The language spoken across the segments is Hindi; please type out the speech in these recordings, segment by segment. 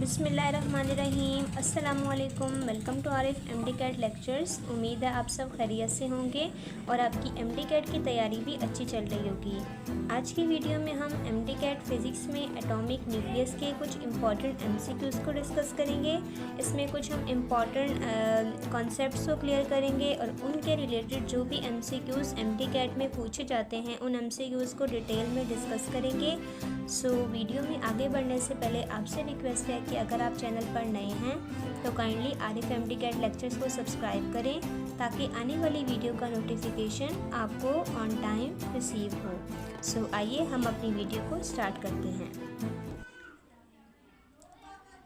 बिस्मिल्लाहिर्रहमानिर्रहीम। अस्सलामुअलैकुम। Welcome to Arif MD cat lectures. उम्मीद है आप सब खैरियत से होंगे और आपकी एमडी कैट की तैयारी भी अच्छी चल रही होगी। आज की वीडियो में हम एमडी कैट फिज़िक्स में एटॉमिक न्यूक्लियस के कुछ इम्पॉर्टेंट एमसीक्यूज़ को डिस्कस करेंगे। इसमें कुछ हम इम्पॉर्टेंट कॉन्सेप्ट्स को क्लियर करेंगे और उनके रिलेटेड जो भी एमसीक्यूज़ एमडी कैट में पूछे जाते हैं उन एमसीक्यूज़ को डिटेल में डिस्कस करेंगे। वीडियो में आगे बढ़ने से पहले आपसे रिक्वेस्ट है कि अगर आप चैनल पर नए हैं तो kindly Arif MD cat lectures को सब्सक्राइब करें ताकि आने वाली वीडियो का नोटिफिकेशन आपको ऑन टाइम रिसीव हो। आइए हम अपनी वीडियो को स्टार्ट करते हैं।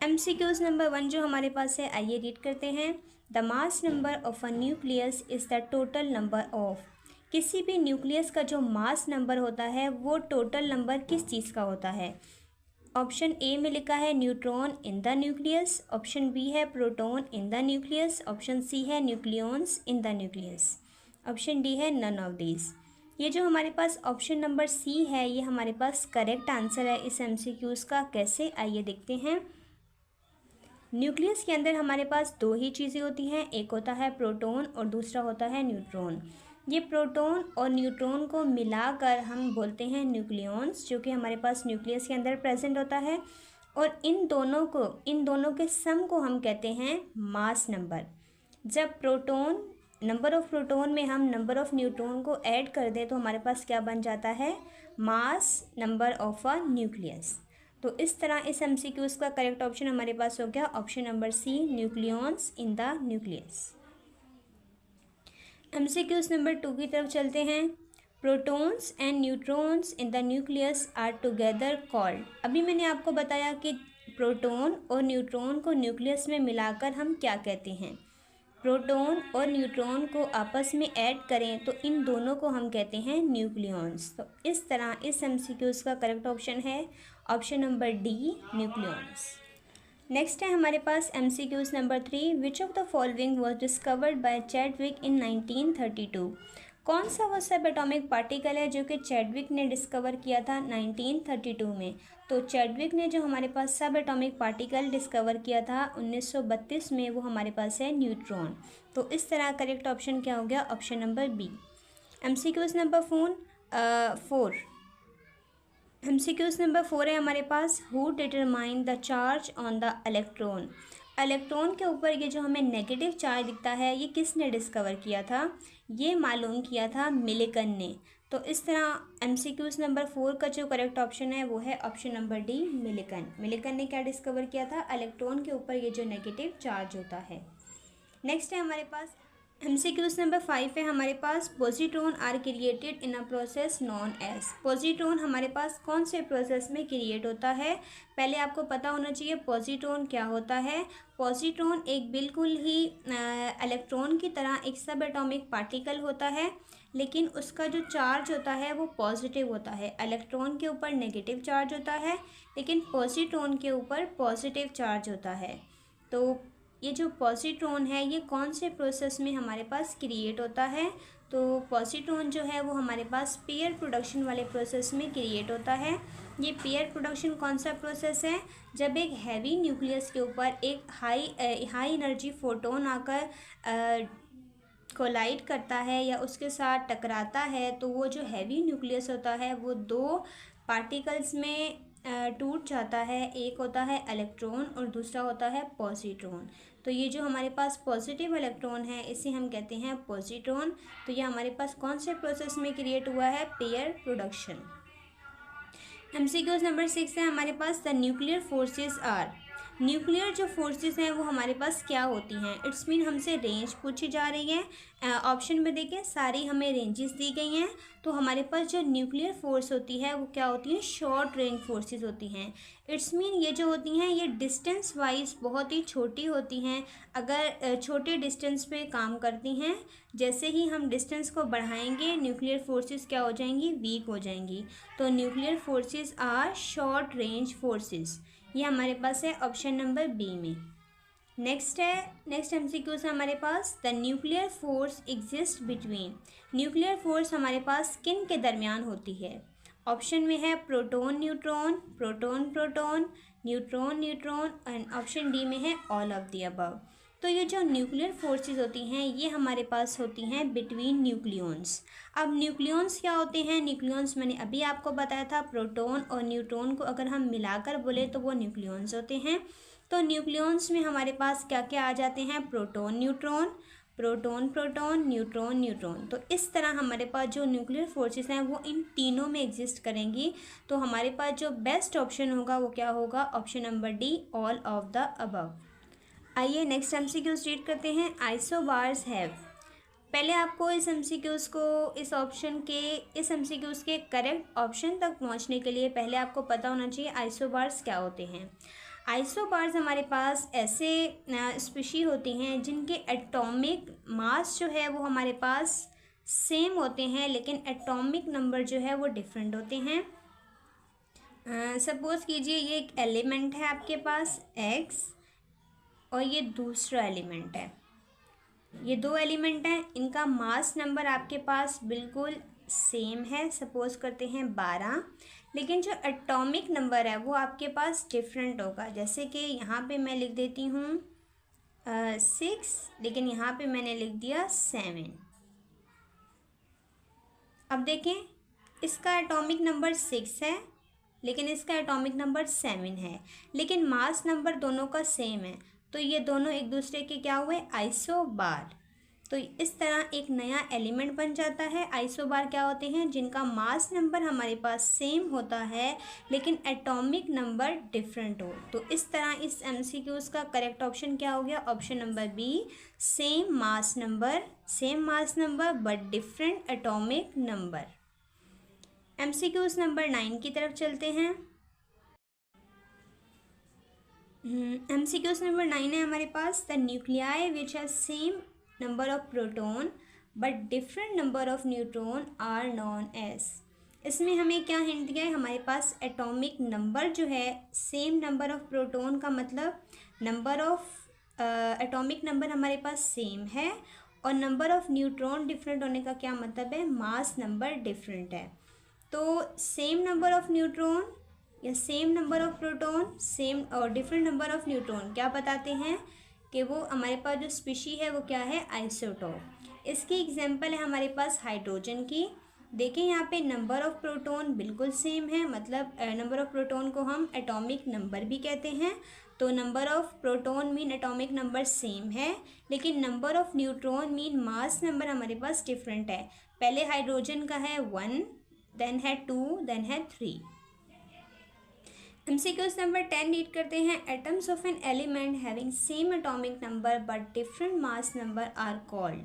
एमसीक्यूज़ नंबर 1 जो हमारे पास है, आइए रीड करते हैं। The mass number of a nucleus is the total number of. किसी भी न्यूक्लियस का जो मास नंबर होता है वो टोटल नंबर किस चीज़ का होता है। ऑप्शन ए में लिखा है neutron in the nucleus, option B है proton in the nucleus, option C है nucleons in the nucleus, option D है नन ऑफ दीज। ये जो हमारे पास ऑप्शन नंबर सी है ये हमारे पास करेक्ट आंसर है इस एमसीक्यूज़ का। कैसे, आइए देखते हैं। न्यूक्लियस के अंदर हमारे पास दो ही चीज़ें होती हैं, एक होता है प्रोटॉन और दूसरा होता है न्यूट्रॉन। ये प्रोटॉन और न्यूट्रॉन को मिलाकर हम बोलते हैं न्यूक्लियॉन्स, जो कि हमारे पास न्यूक्लियस के अंदर प्रेजेंट होता है। और इन दोनों के सम को हम कहते हैं मास नंबर। जब प्रोटॉन नंबर ऑफ़ प्रोटॉन में हम नंबर ऑफ़ न्यूट्रॉन को ऐड कर दें तो हमारे पास क्या बन जाता है, mass number of a nucleus. तो इस तरह इस एमसीक्यूज़ का करेक्ट ऑप्शन हमारे पास हो गया option number C, nucleons in the nucleus. MCQs number 2 की तरफ चलते हैं। Protons and neutrons in the nucleus are together called. अभी मैंने आपको बताया कि प्रोटॉन और न्यूट्रॉन को न्यूक्लियस में मिलाकर हम क्या कहते हैं। प्रोटॉन और न्यूट्रॉन को आपस में ऐड करें तो इन दोनों को हम कहते हैं न्यूक्लियॉन्स। तो इस तरह इस एमसीक्यूज़ का करेक्ट ऑप्शन है option number D, nucleons. Next है हमारे पास MCQs number 3। Which of the following was discovered by Chadwick in 1932। कौन सा वो सब एटॉमिक पार्टिकल है जो कि चैडविक ने डिस्कवर किया था 1932 में। तो चैडविक ने जो हमारे पास सब एटॉमिक पार्टिकल डिस्कवर किया था 1932 में, वो हमारे पास है न्यूट्रॉन। तो इस तरह करेक्ट ऑप्शन क्या हो गया, option number B. MCQs number 4। MCQs number 4 है हमारे पास। Who determine the charge on the electron. Electron के ऊपर ये जो हमें नेगेटिव चार्ज दिखता है ये किसने डिस्कवर किया था, ये मालूम किया था मिलिकन ने। तो इस तरह एमसीक्यूज़ नंबर 4 का जो करेक्ट ऑप्शन है वो है option number D, Millikan. Millikan ने क्या डिस्कवर किया था, इलेक्ट्रॉन के ऊपर ये जो नेगेटिव चार्ज होता है। नेक्स्ट है हमारे पास एमसीक्यूज़ नंबर 5 है हमारे पास। Positron are created in a process known as. Positron हमारे पास कौन से प्रोसेस में क्रिएट होता है, पहले आपको पता होना चाहिए पॉजिट्रॉन क्या होता है। पॉजिट्रॉन एक बिल्कुल ही इलेक्ट्रॉन की तरह एक सब एटॉमिक पार्टिकल होता है, लेकिन उसका जो चार्ज होता है वो पॉजिटिव होता है। इलेक्ट्रॉन के ऊपर नेगेटिव चार्ज होता है लेकिन पॉजिट्रॉन के ऊपर पॉजिटिव चार्ज होता है। तो ये जो पॉजिट्रॉन है ये कौन से प्रोसेस में हमारे पास क्रिएट होता है, तो पॉजिट्रॉन जो है वो हमारे पास पेयर प्रोडक्शन वाले प्रोसेस में क्रिएट होता है। ये पेयर प्रोडक्शन कौन सा प्रोसेस है, जब एक हैवी न्यूक्लियस के ऊपर एक हाई एनर्जी फोटोन आकर कोलाइड करता है या उसके साथ टकराता है तो वो जो हैवी न्यूक्लियस होता है वो दो पार्टिकल्स में टूट जाता है। एक होता है इलेक्ट्रॉन और दूसरा होता है पॉजिट्रॉन। तो ये जो हमारे पास पॉजिटिव इलेक्ट्रॉन है इसे हम कहते हैं पॉजिट्रॉन। तो ये हमारे पास कौन से प्रोसेस में क्रिएट हुआ है, पेयर प्रोडक्शन। एमसीक्यूज़ नंबर 6 है हमारे पास। The nuclear forces are. Nuclear जो फोर्सेस हैं वो हमारे पास क्या होती हैं, इट्स मीन हमसे रेंज पूछी जा रही है। ऑप्शन में देखें सारी हमें रेंजेस दी गई हैं। तो हमारे पास जो न्यूक्लियर फोर्स होती है वो क्या होती है, शॉर्ट रेंज फोर्सेस होती हैं। इट्स मीन ये जो होती हैं ये डिस्टेंस वाइज बहुत ही छोटी होती हैं। अगर छोटे डिस्टेंस पे काम करती हैं, जैसे ही हम डिस्टेंस को बढ़ाएंगे न्यूक्लियर फोर्सेस क्या हो जाएंगी, वीक हो जाएंगी। तो nuclear forces are short range forces, ये हमारे पास है ऑप्शन नंबर बी में। नेक्स्ट एमसीक्यू है हमारे पास। The nuclear force exist between. Nuclear force हमारे पास किन के दरमियान होती है, ऑप्शन में है proton neutron, proton proton, neutron neutron, and option D में है ऑल ऑफ द अबव। तो ये जो न्यूक्लियर फोर्सेस होती हैं ये हमारे पास होती हैं बिटवीन न्यूक्लियॉन्स। अब न्यूक्लियॉन्स क्या होते हैं? न्यूक्लियॉन्स मैंने अभी आपको बताया था, प्रोटॉन और न्यूट्रॉन को अगर हम मिलाकर बोले तो वो न्यूक्लियॉन्स होते हैं। तो न्यूक्लियॉन्स में हमारे पास क्या क्या आ जाते हैं? Proton neutron, proton proton, neutron neutron. तो इस तरह हमारे पास जो न्यूक्लियर फोर्सेस हैं वो इन तीनों में एग्जिस्ट करेंगी। तो हमारे पास जो बेस्ट ऑप्शन होगा वो क्या होगा? Option number D, all of the above. आइए नेक्स्ट एमसीक्यूज रीड करते हैं। Isobars have. पहले आपको इस एमसीक्यूज को इस एमसीक्यूज के करेक्ट ऑप्शन तक पहुंचने के लिए पहले आपको पता होना चाहिए आइसोबार्स क्या होते हैं। आइसोबार्स हमारे पास ऐसे स्पीशी होती हैं जिनके एटॉमिक मास जो है वो हमारे पास सेम होते हैं, लेकिन एटॉमिक नंबर जो है वो डिफरेंट होते हैं। सपोज़ कीजिए ये एक एलिमेंट है आपके पास X और ये दूसरा एलिमेंट है। ये दो एलिमेंट हैं, इनका मास नंबर आपके पास बिल्कुल सेम है, सपोज़ करते हैं 12, लेकिन जो एटॉमिक नंबर है वो आपके पास डिफरेंट होगा। जैसे कि यहाँ पे मैं लिख देती हूँ 6, लेकिन यहाँ पे मैंने लिख दिया 7। अब देखें, इसका एटॉमिक नंबर 6 है लेकिन इसका एटॉमिक नंबर 7 है, लेकिन मास नंबर दोनों का सेम है। तो ये दोनों एक दूसरे के क्या हुए? आइसोबार। तो इस तरह एक नया एलिमेंट बन जाता है। आइसोबार क्या होते हैं? जिनका मास नंबर हमारे पास सेम होता है लेकिन एटॉमिक नंबर डिफरेंट हो। तो इस तरह इस एमसीक्यूज का करेक्ट ऑप्शन क्या हो गया? Option number B, same mass number but different atomic number. MCQs number 9 की तरफ चलते हैं। एमसीक्यूज नंबर 9 है हमारे पास, the nuclei which have same number of proton but different number of neutron are known as. इसमें हमें क्या हिंट दिया है? हमारे पास एटॉमिक नंबर जो है सेम नंबर ऑफ प्रोटॉन का मतलब नंबर ऑफ एटॉमिक नंबर हमारे पास सेम है, और नंबर ऑफ न्यूट्रॉन डिफरेंट होने का क्या मतलब है? मास नंबर डिफरेंट है। तो सेम नंबर ऑफ न्यूट्रॉन या same number of proton, same और डिफरेंट नंबर ऑफ न्यूट्रॉन क्या बताते हैं? कि वो हमारे पास जो स्पीशी है वो क्या है? आइसोटॉप। इसकी एग्जांपल है हमारे पास हाइड्रोजन की। देखें यहाँ पे नंबर ऑफ प्रोटॉन बिल्कुल सेम है, मतलब नंबर ऑफ प्रोटॉन को हम एटॉमिक नंबर भी कहते हैं। तो number of proton mean atomic number same है, लेकिन number of neutron mean mass number हमारे पास डिफरेंट है। पहले हाइड्रोजन का है 1, देन है 2, देन है 3। एमसीक्यूज नंबर 10 रीड करते हैं। Atoms of an element having same atomic number but different mass number are called.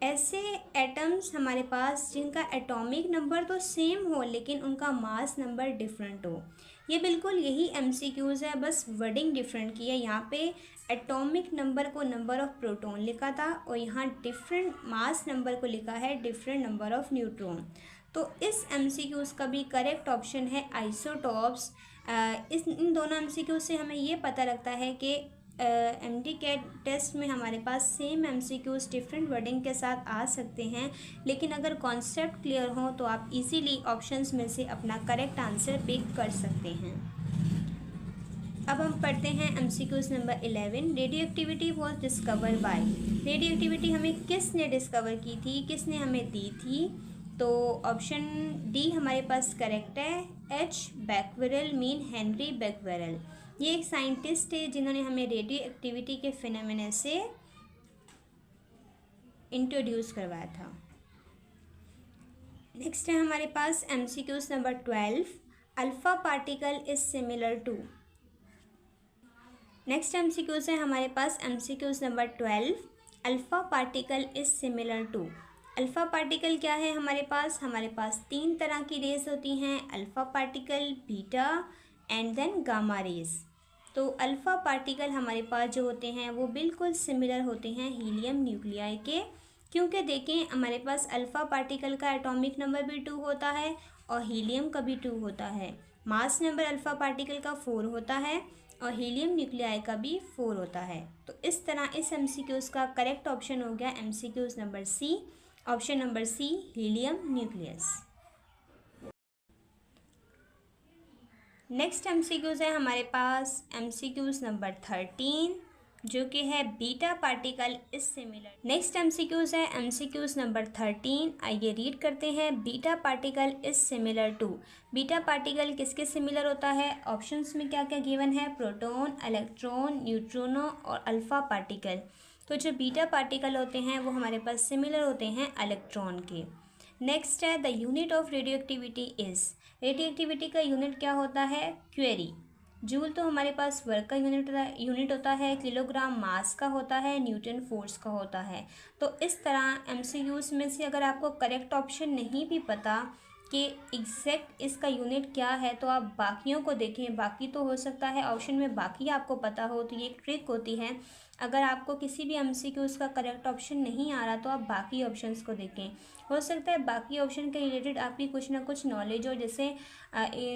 ऐसे एटम्स हमारे पास जिनका एटॉमिक नंबर तो सेम हो लेकिन उनका मास नंबर डिफरेंट हो। ये बिल्कुल यही एमसीक्यूज है, बस वर्डिंग डिफरेंट की है। यहाँ पे एटॉमिक नंबर को नंबर ऑफ प्रोटॉन लिखा था और यहाँ डिफरेंट मास नंबर को लिखा है डिफरेंट नंबर ऑफ न्यूट्रॉन। तो इस एमसीक्यूज का भी करेक्ट ऑप्शन है आइसोटॉप्स। इन दोनों एमसीक्यूज से हमें ये पता लगता है कि एमडी कैट टेस्ट में हमारे पास सेम एमसीक्यूज डिफरेंट वर्डिंग के साथ आ सकते हैं, लेकिन अगर कॉन्सेप्ट क्लियर हो तो आप इजीली ऑप्शंस में से अपना करेक्ट आंसर पिक कर सकते हैं। अब हम पढ़ते हैं MCQs number 11। Radio activity was discover by. Radio activity हमें किसने डिस्कवर की थी, किसने हमें दी थी? तो ऑप्शन डी हमारे पास करेक्ट है। H. Becquerel mean Henri Becquerel. ये एक साइंटिस्ट है जिन्होंने हमें रेडियो एक्टिविटी के फिनोमेना से इंट्रोड्यूस करवाया था। नेक्स्ट है हमारे पास MCQs number 12। Alpha particle is similar to. Next MCQs है हमारे पास MCQs number 12। Alpha particle is similar to. Alpha particle क्या है हमारे पास? हमारे पास 3 तरह की रेस होती हैं, alpha particle, beta and then gamma rays. तो अल्फ़ा पार्टिकल हमारे पास जो होते हैं वो बिल्कुल सिमिलर होते हैं हीलियम न्यूक्लियाई के, क्योंकि देखें हमारे पास अल्फ़ा पार्टिकल का एटॉमिक नंबर भी 2 होता है और हीलियम का भी 2 होता है। मास नंबर अल्फ़ा पार्टिकल का 4 होता है और हीलियम न्यूक्लियाई का भी 4 होता है। तो इस तरह इस एमसीक्यूज़ का करेक्ट ऑप्शन हो गया MCQs number C, option number C, helium nucleus. Next MCQs है हमारे पास एमसीक्यूज़ नंबर 13, जो कि है beta particle is similar. Next MCQs है एमसीक्यूज़ नंबर 13। आइए रीड करते हैं। Beta particle is similar to. Beta particle किसके सिमिलर होता है? ऑप्शंस में क्या क्या गिवन है? प्रोटॉन, इलेक्ट्रॉन, न्यूट्रिनो और अल्फा पार्टिकल। तो जो बीटा पार्टिकल होते हैं वो हमारे पास सिमिलर होते हैं इलेक्ट्रॉन के। नेक्स्ट है the unit of radio activity is. Radio activity का यूनिट क्या होता है? क्वेरी। जूल तो हमारे पास वर्क का यूनिट होता है, किलोग्राम मास का होता है, न्यूटन फोर्स का होता है। तो इस तरह एमसीक्यूज़ में से अगर आपको करेक्ट ऑप्शन नहीं भी पता कि एग्जैक्ट इसका यूनिट क्या है, तो आप बाकियों को देखें। बाकी तो हो सकता है ऑप्शन में बाकी आपको पता हो, तो ये एक ट्रिक होती है। अगर आपको किसी भी एमसीक्यूज़ का करेक्ट ऑप्शन नहीं आ रहा तो आप बाकी ऑप्शंस को देखें। हो सकता है बाकी ऑप्शन के रिलेटेड आपकी कुछ ना कुछ नॉलेज हो। जैसे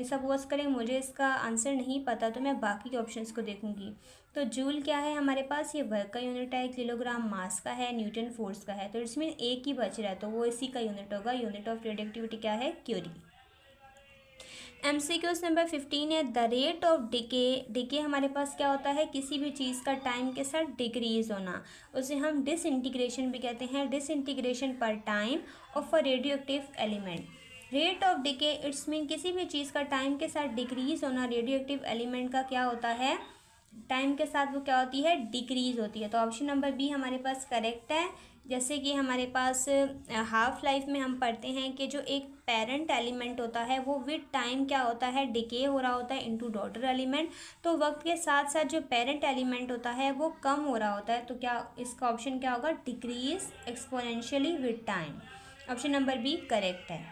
सपोज़ करें मुझे इसका आंसर नहीं पता तो मैं बाकी ऑप्शंस को देखूंगी। तो जूल क्या है हमारे पास? ये वर्क का यूनिट है, किलोग्राम मास का है, न्यूटन फोर्स का है। तो इसमें एक ही बच रहा है तो वो इसी का यूनिट होगा। यूनिट ऑफ रेडियोएक्टिविटी क्या है? क्यूरी। एमसीक्यूज नंबर 15 है the rate of decay. Decay हमारे पास क्या होता है? किसी भी चीज़ का टाइम के साथ डिक्रीज होना, उसे हम डिसइंटीग्रेशन भी कहते हैं। डिसइंटीग्रेशन पर time of a radio active element. Rate of decay it's mean किसी भी चीज़ का टाइम के साथ डिक्रीज होना। रेडियो एक्टिव एलिमेंट का क्या होता है? टाइम के साथ वो क्या होती है? डिक्रीज होती है। तो ऑप्शन नंबर बी हमारे पास करेक्ट है। जैसे कि हमारे पास हाफ लाइफ में हम पढ़ते हैं कि जो एक पेरेंट एलिमेंट होता है वो विद टाइम क्या होता है? डिके हो रहा होता है इनटू डॉटर एलिमेंट। तो वक्त के साथ साथ जो पेरेंट एलिमेंट होता है वो कम हो रहा होता है। तो क्या इसका ऑप्शन क्या होगा? Decrease exponentially with time. Option number B correct है।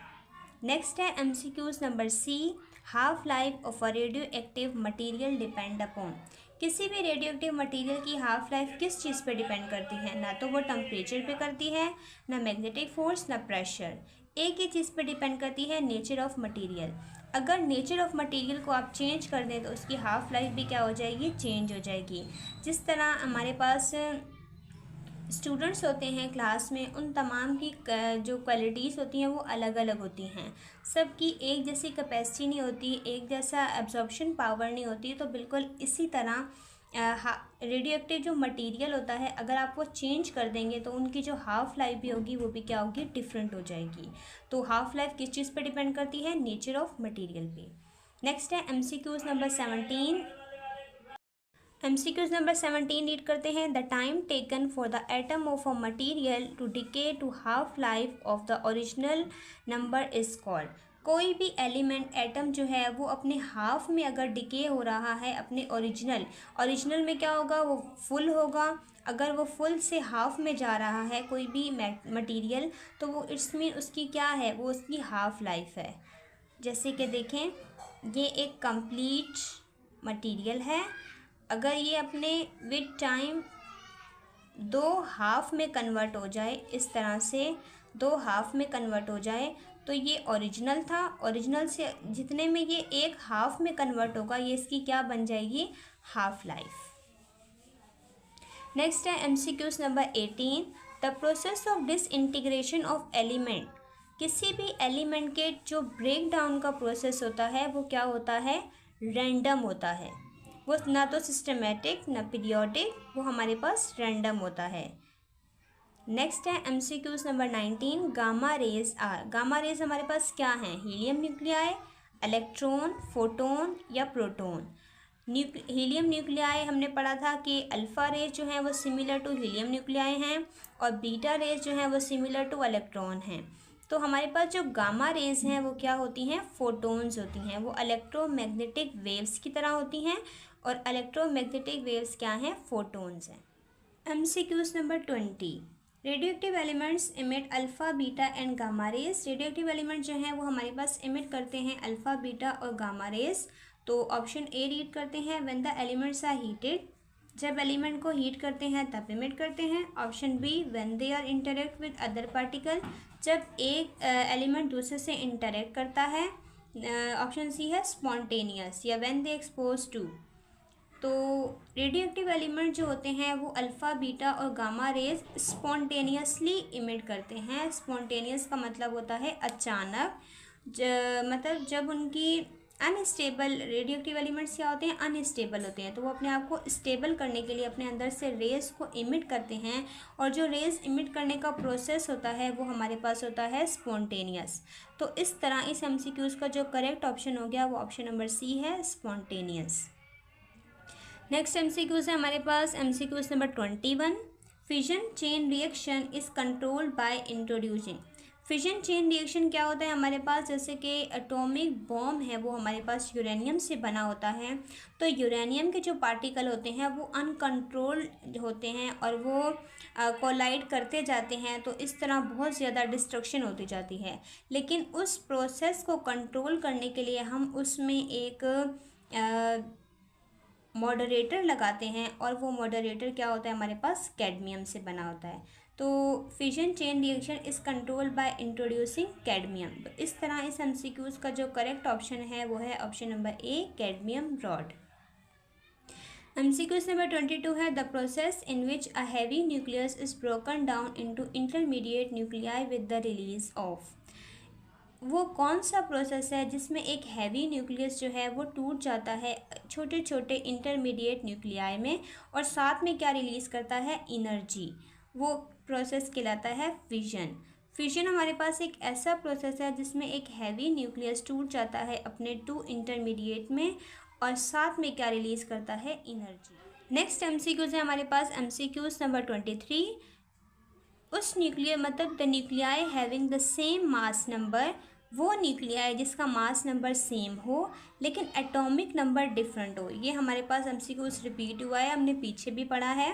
नेक्स्ट है MCQs number C. Half life of a radio active material depend upon. किसी भी रेडियो एक्टिव मटीरियल की हाफ लाइफ किस चीज़ पे डिपेंड करती है? ना तो वो टेम्परेचर पे करती है, ना मैग्नेटिक फोर्स, ना प्रेशर। एक ही चीज़ पे डिपेंड करती है, नेचर ऑफ मटीरियल। अगर नेचर ऑफ मटीरियल को आप चेंज कर दें तो उसकी हाफ लाइफ भी क्या हो जाएगी? चेंज हो जाएगी। जिस तरह हमारे पास स्टूडेंट्स होते हैं क्लास में, उन तमाम की जो क्वालिटीज़ होती हैं वो अलग अलग होती हैं। सबकी एक जैसी कैपेसिटी नहीं होती, एक जैसा एब्जॉर्प्शन पावर नहीं होती। तो बिल्कुल इसी तरह रेडियो एक्टिव जो मटेरियल होता है अगर आप वो चेंज कर देंगे तो उनकी जो हाफ़ लाइफ भी होगी वो भी क्या होगी? डिफरेंट हो जाएगी। तो हाफ़ लाइफ किस चीज़ पे डिपेंड करती है? नेचर ऑफ मटेरियल पे। नेक्स्ट है MCQs number 17। MCQs number 17 read करते हैं। The time taken for the atom of a material to decay to half life of the original number is called. कोई भी एलिमेंट एटम जो है वो अपने हाफ में अगर डिके हो रहा है अपने ओरिजिनल में क्या होगा? वो फुल होगा। अगर वो फुल से हाफ में जा रहा है कोई भी मटीरियल तो वो इसमें उसकी क्या है? वो उसकी हाफ लाइफ है। जैसे कि देखें ये एक कंप्लीट मटीरियल है। अगर ये अपने विद टाइम दो हाफ में कन्वर्ट हो जाए, इस तरह से दो हाफ में कन्वर्ट हो जाए तो ये ओरिजिनल था। ओरिजिनल से जितने में ये एक हाफ में कन्वर्ट होगा ये इसकी क्या बन जाएगी? Half life. नेक्स्ट है MCQs number 18। The process of disintegration of element. किसी भी एलिमेंट के जो ब्रेक डाउन का प्रोसेस होता है वो क्या होता है? रैंडम होता है। वो ना तो सिस्टमेटिक ना पीरियोडिक, वो हमारे पास रैंडम होता है। नेक्स्ट है MCQs number 19। Gamma rays are. Gamma rays हमारे पास क्या हैं? हीलियम न्यूक्लियाई, इलेक्ट्रॉन, फोटोन या प्रोटोन। हीलियम न्यूक्लियाई हमने पढ़ा था कि अल्फ़ा रेज जो हैं वो सिमिलर टू हीलियम न्यूक्लियाई हैं और बीटा रेज जो हैं वो सिमिलर टू इलेक्ट्रॉन हैं। तो हमारे पास जो गामा रेज हैं वो क्या होती हैं? फोटोन्स होती हैं। वो इलेक्ट्रोमैग्नेटिक वेव्स की तरह होती हैं और इलेक्ट्रोमैग्नेटिक वेव्स क्या हैं? फोटोन्स हैं। MCQs number 20। Radioactive elements emit alpha, beta and gamma rays. Radioactive element जो हैं वो हमारे पास इमिट करते हैं अल्फ़ा, बीटा और गामा रेज। तो ऑप्शन ए रीड करते हैं। When the elements are heated. जब एलिमेंट को हीट करते हैं तब इमिट करते हैं। Option B when they are interact with other particle. जब एक एलिमेंट दूसरे से इंटरेक्ट करता है। ऑप्शन सी है स्पॉन्टेनियस या व्हेन दे एक्सपोज टू। तो रेडियोएक्टिव एलिमेंट जो होते हैं वो अल्फ़ा, बीटा और गामा रेज स्पॉन्टेनियसली इमिट करते हैं। स्पॉन्टेनियस का मतलब होता है अचानक। मतलब जब उनकी अनस्टेबल रेडियोएक्टिव एलिमेंट्स क्या होते हैं, अनस्टेबल होते हैं, तो वो अपने आप को स्टेबल करने के लिए अपने अंदर से रेज़ को इमिट करते हैं, और जो रेज़ इमिट करने का प्रोसेस होता है वो हमारे पास होता है स्पॉन्टेनियस। तो इस तरह इस एमसीक्यूज़ का जो करेक्ट ऑप्शन हो गया वो ऑप्शन नंबर सी है, स्पॉन्टेनियस। नेक्स्ट एमसीक्यूज़ है हमारे पास MCQs number 21। Fission chain reaction is controlled by introducing. Fission chain reaction क्या होता है हमारे पास, जैसे कि एटॉमिक बॉम्ब है वो हमारे पास यूरेनियम से बना होता है, तो यूरेनियम के जो पार्टिकल होते हैं वो अनकंट्रोल होते हैं और वो कोलाइड करते जाते हैं, तो इस तरह बहुत ज़्यादा डिस्ट्रक्शन होती जाती है। लेकिन उस प्रोसेस को कंट्रोल करने के लिए हम उसमें एक मॉडरेटर लगाते हैं, और वो मॉडरेटर क्या होता है हमारे पास, कैडमियम से बना होता है। तो fission chain reaction is control by introducing cadmium. तो इस तरह इस एमसीक्यूज़ का जो करेक्ट ऑप्शन है वो है ऑप्शन नंबर ए, कैडमियम रॉड। एमसीक्यूज़ नंबर 22 है the process in which a heavy nucleus is broken down into intermediate nuclei with the release of. वो कौन सा प्रोसेस है जिसमें एक हैवी न्यूक्लियस जो है वो टूट जाता है छोटे छोटे इंटरमीडिएट न्यूक्लियाई में, और साथ में क्या रिलीज़ करता है, एनर्जी। वो प्रोसेस कहलाता है फिजन। फिजन हमारे पास एक ऐसा प्रोसेस है जिसमें एक हैवी न्यूक्लियस टूट जाता है अपने टू इंटरमीडिएट में, और साथ में क्या रिलीज़ करता है, एनर्जी। नेक्स्ट एमसीक्यूज़ है हमारे पास एमसीक्यूज़ नंबर 23। उस न्यूक्लियर मतलब the nuclei having the same mass number, वो न्यूक्लियाई जिसका मास नंबर सेम हो लेकिन एटॉमिक नंबर डिफरेंट हो। ये हमारे पास एमसीक्यूज़ रिपीट हुआ है, हमने पीछे भी पढ़ा है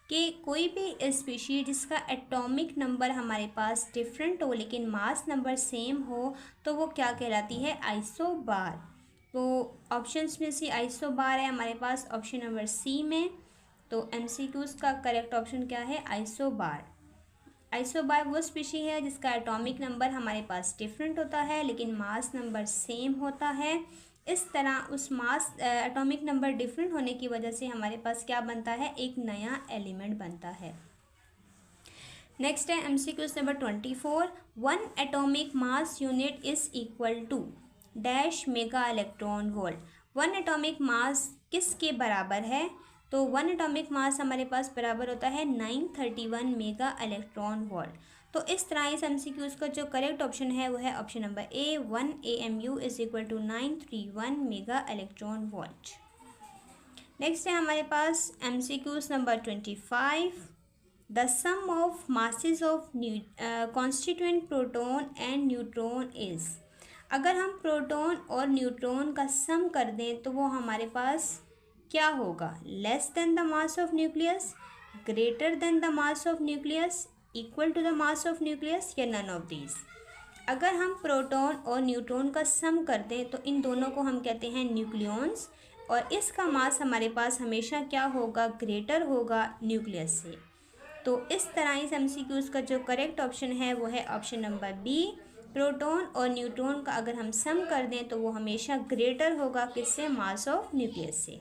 कि कोई भी स्पीशीज जिसका एटॉमिक नंबर हमारे पास डिफरेंट हो लेकिन मास नंबर सेम हो तो वो क्या कहलाती है, आइसोबार। तो ऑप्शंस में से आइसोबार है हमारे पास ऑप्शन नंबर सी में। तो एमसीक्यूज़ का करेक्ट ऑप्शन क्या है, आइसोबार। आइसोबार वो स्पीशी है जिसका एटॉमिक नंबर हमारे पास डिफरेंट होता है लेकिन मास नंबर सेम होता है। इस तरह उस मास एटॉमिक नंबर डिफरेंट होने की वजह से हमारे पास क्या बनता है, एक नया एलिमेंट बनता है। नेक्स्ट है MCQs number 24। One atomic mass unit is equal to dash mega electron volt. One atomic mass किसके बराबर है, तो वन एटॉमिक मास हमारे पास बराबर होता है 931 मेगा इलेक्ट्रॉन वोल्ट। तो इस तरह इस एमसीक्यूज़ का जो करेक्ट ऑप्शन है वो है option number A, 1 AMU is equal to 931 mega electron volt. Next है हमारे पास MCQs number 25। The sum of masses of constituent proton and neutron is. अगर हम प्रोटॉन और न्यूट्रॉन का सम कर दें तो वो हमारे पास क्या होगा, less than the mass of nucleus, greater than the mass of nucleus, equal to the mass of nucleus, या नन ऑफ दीज। अगर हम प्रोटॉन और न्यूट्रॉन का सम कर दें तो इन दोनों को हम कहते हैं न्यूक्लियॉन्स, और इसका मास हमारे पास हमेशा क्या होगा, ग्रेटर होगा न्यूक्लियस से। तो इस तरह इस एमसीक्यूज़ का जो करेक्ट ऑप्शन है वो है ऑप्शन नंबर बी। प्रोटॉन और न्यूट्रॉन का अगर हम सम कर दें तो वो हमेशा ग्रेटर होगा किससे, मास ऑफ न्यूक्लियस से।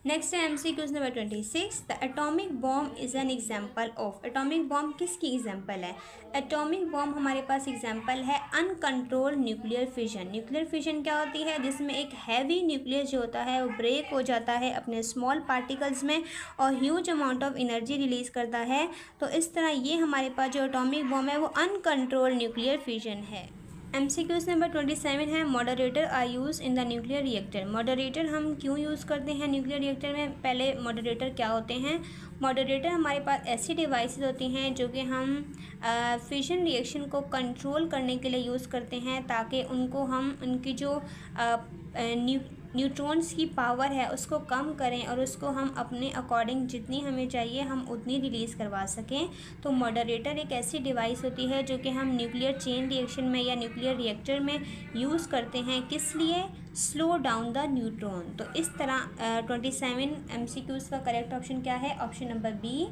नेक्स्ट है MCQs number 26। The atomic bomb is an example of. Atomic bomb किसकी एग्जाम्पल है, एटॉमिक बॉम्ब हमारे पास एग्जाम्पल है uncontrol nuclear fission. Nuclear fission क्या होती है, जिसमें एक हैवी न्यूक्लियस जो होता है वो ब्रेक हो जाता है अपने स्मॉल पार्टिकल्स में और huge amount of energy release करता है। तो इस तरह ये हमारे पास जो एटॉमिक बॉम्ब है वो अनकंट्रोल न्यूक्लियर फिजन है। एमसीक्यूज़ नंबर 27 है moderator are use in the nuclear reactor. Moderator हम क्यों यूज़ करते हैं न्यूक्लियर रिएक्टर में, पहले मॉडरेटर क्या होते हैं। मॉडरेटर हमारे पास ऐसी डिवाइसेस होती हैं जो कि हम फिजन रिएक्शन को कंट्रोल करने के लिए यूज़ करते हैं, ताकि उनको हम उनकी जो न्यूट्रॉन्स की पावर है उसको कम करें और उसको हम अपने अकॉर्डिंग जितनी हमें चाहिए हम उतनी रिलीज़ करवा सकें। तो मॉडरेटर एक ऐसी डिवाइस होती है जो कि हम न्यूक्लियर चेन रिएक्शन में या न्यूक्लियर रिएक्टर में यूज़ करते हैं, किस लिए, स्लो डाउन द न्यूट्रॉन। तो इस तरह 27 एमसीक्यूज़ का करेक्ट ऑप्शन क्या है, option number B.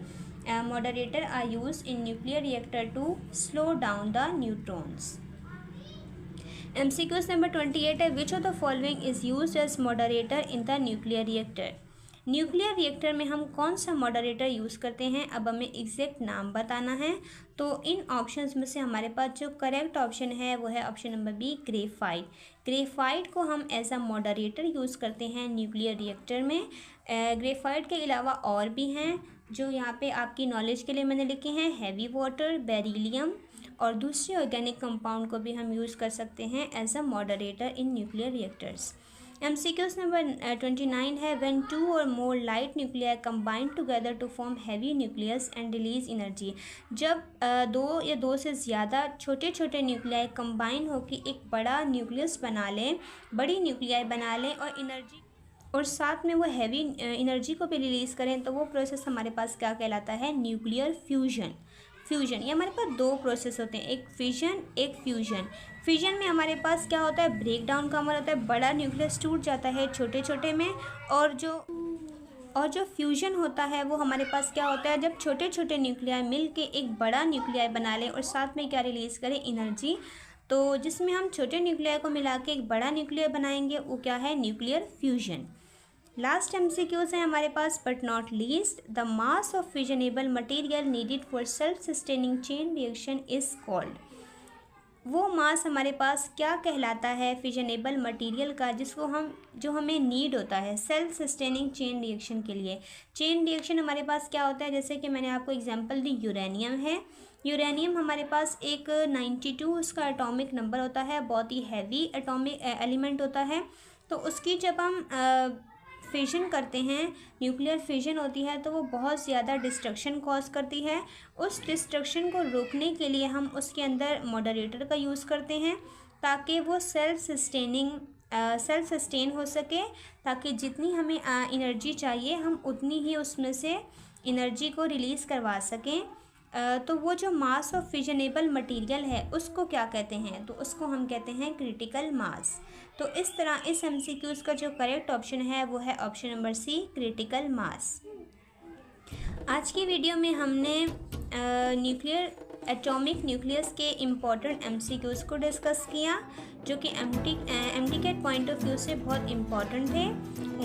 Moderator are use in nuclear reactor to slow down the neutrons. MCQs number 28 है which of the following is used as moderator in the nuclear reactor. Nuclear reactor में हम कौन सा मॉडरेटर यूज़ करते हैं, अब हमें एग्जैक्ट नाम बताना है। तो इन ऑप्शंस में से हमारे पास जो करेक्ट ऑप्शन है वो है option number B, graphite. Graphite को हम एज अ मॉडरेटर यूज़ करते हैं न्यूक्लियर रिएक्टर में। ग्रेफाइट के अलावा और भी हैं जो यहाँ पे आपकी नॉलेज के लिए मैंने लिखे हैं, हैवी वाटर, बेरिलियम और दूसरे ऑर्गेनिक कंपाउंड को भी हम यूज़ कर सकते हैं as a moderator in nuclear reactors. MCQs number 29 है, व्हेन 2 और more light nuclei combine together to form heavy nucleus and release energy. जब दो या दो से ज़्यादा छोटे छोटे न्यूक्लियाई कंबाइन होकर एक बड़ा न्यूक्लियस बना लें, बड़ी न्यूक्लियाई बना लें और साथ में वो हैवी एनर्जी को भी रिलीज़ करें, तो वो प्रोसेस हमारे पास क्या कहलाता है, न्यूक्लियर फ्यूजन। ये हमारे पास दो प्रोसेस होते हैं, एक फिजन एक फ्यूजन। फिजन में हमारे पास क्या होता है, ब्रेक डाउन का अमल होता है, बड़ा न्यूक्लियस टूट जाता है छोटे छोटे में, और जो फ्यूजन होता है वो हमारे पास क्या होता है, जब छोटे छोटे न्यूक्लियाई मिल के एक बड़ा न्यूक्लियाई बना लें और साथ में क्या रिलीज़ करें, एनर्जी। तो जिसमें हम छोटे न्यूक्लियाई को मिला के एक बड़ा न्यूक्लियाई बनाएंगे वो क्या है, न्यूक्लियर फ्यूजन। लास्ट MCQs है हमारे पास, but not least, the mass of fissionable material needed for self sustaining chain reaction is called. वो मास हमारे पास क्या कहलाता है फिजनेबल मटेरियल का, जो हमें नीड होता है सेल्फ सस्टेनिंग चेन रिएक्शन के लिए। चेन रिएक्शन हमारे पास क्या होता है, जैसे कि मैंने आपको एग्जांपल दी, यूरेनियम है। यूरेनियम हमारे पास एक 92 उसका एटॉमिक नंबर होता है, बहुत ही हैवी एटॉमिक एलिमेंट होता है। तो उसकी जब हम फिजन करते हैं, न्यूक्लियर फिजन होती है, तो वो बहुत ज़्यादा डिस्ट्रक्शन कॉज करती है। उस डिस्ट्रक्शन को रोकने के लिए हम उसके अंदर मॉडरेटर का यूज़ करते हैं ताकि वो सेल्फ सस्टेन हो सके, ताकि जितनी हमें एनर्जी चाहिए हम उतनी ही उसमें से एनर्जी को रिलीज़ करवा सकें। तो वो जो मास ऑफ फिजनेबल मटेरियल है उसको क्या कहते हैं, तो उसको हम कहते हैं क्रिटिकल मास। तो इस तरह इस MCQs का जो करेक्ट ऑप्शन है वो है option number C, critical mass. आज की वीडियो में हमने एटॉमिक न्यूक्लियस के इम्पॉर्टेंट MCQs को डिस्कस किया, जो कि MTCAT पॉइंट ऑफ व्यू से बहुत इम्पॉर्टेंट थे।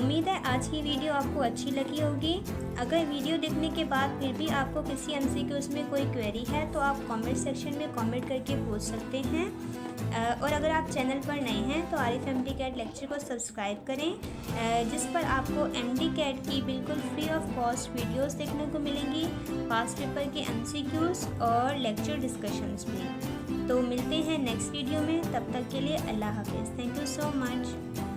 उम्मीद है आज की वीडियो आपको अच्छी लगी होगी। अगर वीडियो देखने के बाद फिर भी आपको किसी MCQs में कोई क्वेरी है तो आप कमेंट सेक्शन में कमेंट करके पूछ सकते हैं। और अगर आप चैनल पर नए हैं तो आरिफ MTCAT लेक्चर को सब्सक्राइब करें, जिस पर आपको MTCAT की बिल्कुल फ्री ऑफ कॉस्ट वीडियोस देखने को मिलेंगी, पास्ट पेपर के MCQs और लेक्चर डिस्कशंस भी। तो मिलते हैं नेक्स्ट वीडियो में, तब तक के लिए अल्लाह हाफिज़। Thank you so much.